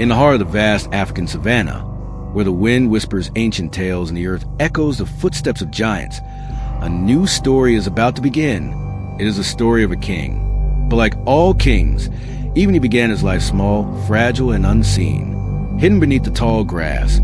In the heart of the vast African savanna, where the wind whispers ancient tales and the earth echoes the footsteps of giants, a new story is about to begin. It is the story of a king. But like all kings, even he began his life small, fragile, and unseen. Hidden beneath the tall grass,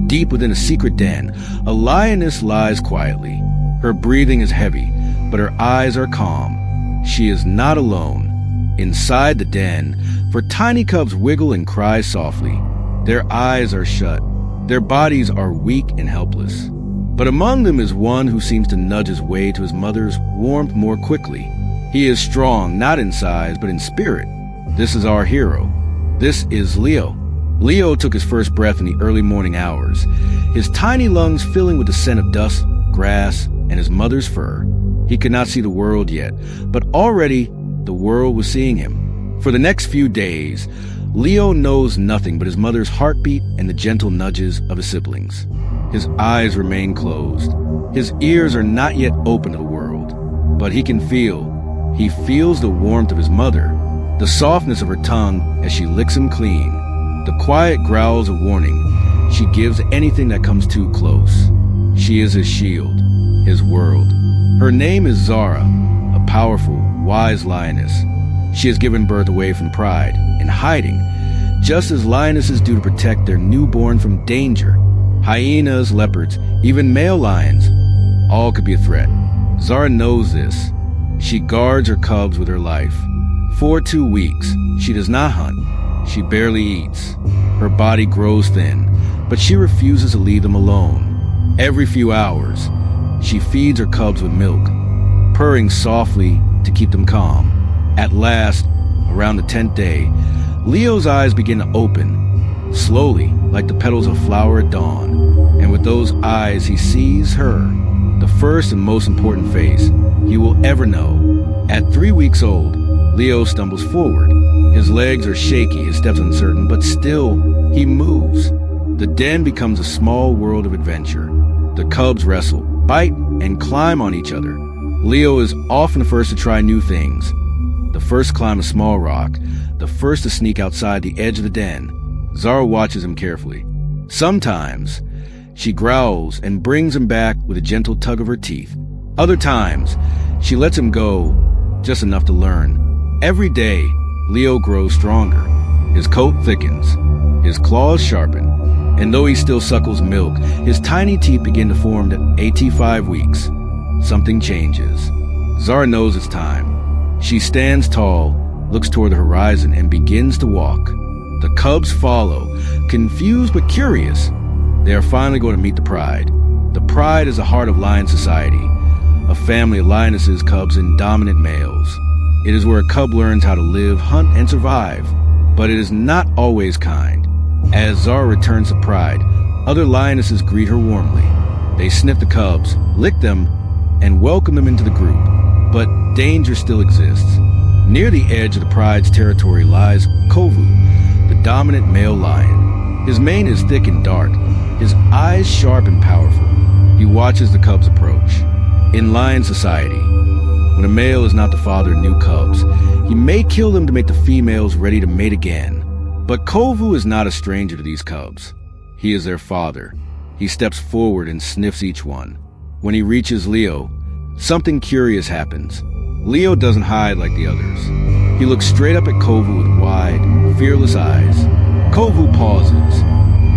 deep within a secret den, a lioness lies quietly. Her breathing is heavy, but her eyes are calm. She is not alone. Inside the den, for tiny cubs wiggle and cry softly. Their eyes are shut. Their bodies are weak and helpless. But among them is one who seems to nudge his way to his mother's warmth more quickly. He is strong, not in size, but in spirit. This is our hero. This is Leo. Leo took his first breath in the early morning hours, his tiny lungs filling with the scent of dust, grass, and his mother's fur. He could not see the world yet, but already the world was seeing him. For the next few days, Leo knows nothing but his mother's heartbeat and the gentle nudges of his siblings. His eyes remain closed. His ears are not yet open to the world, but he can feel. He feels the warmth of his mother, the softness of her tongue as she licks him clean, the quiet growls of warning she gives anything that comes too close. She is his shield, his world. Her name is Zara, a powerful, wise lioness. She has given birth away from pride and hiding, just as lionesses do to protect their newborn from danger. Hyenas, leopards, even male lions, all could be a threat. Zara knows this. She guards her cubs with her life. For 2 weeks, she does not hunt. She barely eats. Her body grows thin, but she refuses to leave them alone. Every few hours, she feeds her cubs with milk, purring softly to keep them calm. At last, around the 10th day, Leo's eyes begin to open, slowly, like the petals of a flower at dawn. And with those eyes, he sees her, the first and most important face he will ever know. At 3 weeks old, Leo stumbles forward. His legs are shaky, his steps uncertain, but still, he moves. The den becomes a small world of adventure. The cubs wrestle, bite, and climb on each other. Leo is often the first to try new things. The first to climb a small rock, the first to sneak outside the edge of the den. Zara watches him carefully. Sometimes, she growls and brings him back with a gentle tug of her teeth. Other times, she lets him go, just enough to learn. Every day, Leo grows stronger. His coat thickens, his claws sharpen, and though he still suckles milk, his tiny teeth begin to form at 85 weeks. Something changes. Zara knows it's time. She stands tall, looks toward the horizon, and begins to walk. The cubs follow, confused but curious. They are finally going to meet the pride. The pride is the heart of lion society, a family of lionesses, cubs, and dominant males. It is where a cub learns how to live, hunt, and survive. But it is not always kind. As Zara returns to pride, other lionesses greet her warmly. They sniff the cubs, lick them, and welcome them into the group. But danger still exists. Near the edge of the pride's territory lies Kovu, the dominant male lion. His mane is thick and dark, his eyes sharp and powerful. He watches the cubs approach. In lion society, when a male is not the father of new cubs, he may kill them to make the females ready to mate again. But Kovu is not a stranger to these cubs. He is their father. He steps forward and sniffs each one. When he reaches Leo, something curious happens. Leo doesn't hide like the others. He looks straight up at Kovu with wide, fearless eyes. Kovu pauses.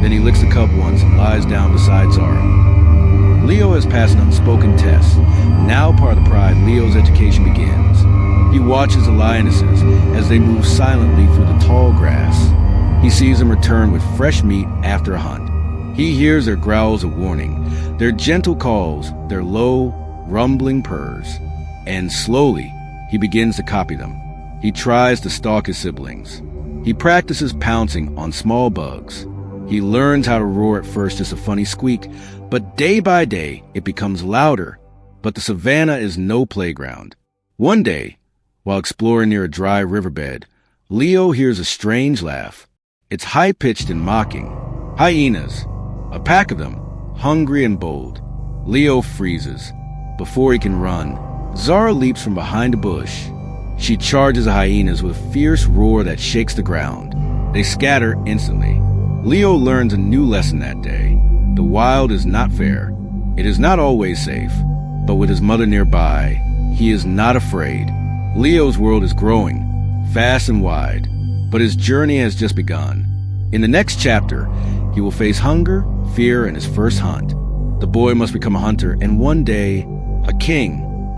Then he licks the cub once and lies down beside Zara. Leo has passed an unspoken test. Now part of the pride, Leo's education begins. He watches the lionesses as they move silently through the tall grass. He sees them return with fresh meat after a hunt. He hears their growls of warning, their gentle calls, their low, rumbling purrs. And slowly, he begins to copy them. He tries to stalk his siblings. He practices pouncing on small bugs. He learns how to roar at first, just a funny squeak, but day by day, it becomes louder. But the savannah is no playground. One day, while exploring near a dry riverbed, Leo hears a strange laugh. It's high-pitched and mocking. Hyenas, a pack of them, hungry and bold. Leo freezes. Before he can run, Zara leaps from behind a bush. She charges the hyenas with a fierce roar that shakes the ground. They scatter instantly. Leo learns a new lesson that day. The wild is not fair. It is not always safe. But with his mother nearby, he is not afraid. Leo's world is growing, fast and wide, but his journey has just begun. In the next chapter, he will face hunger, fear, and his first hunt. The boy must become a hunter and one day, a king.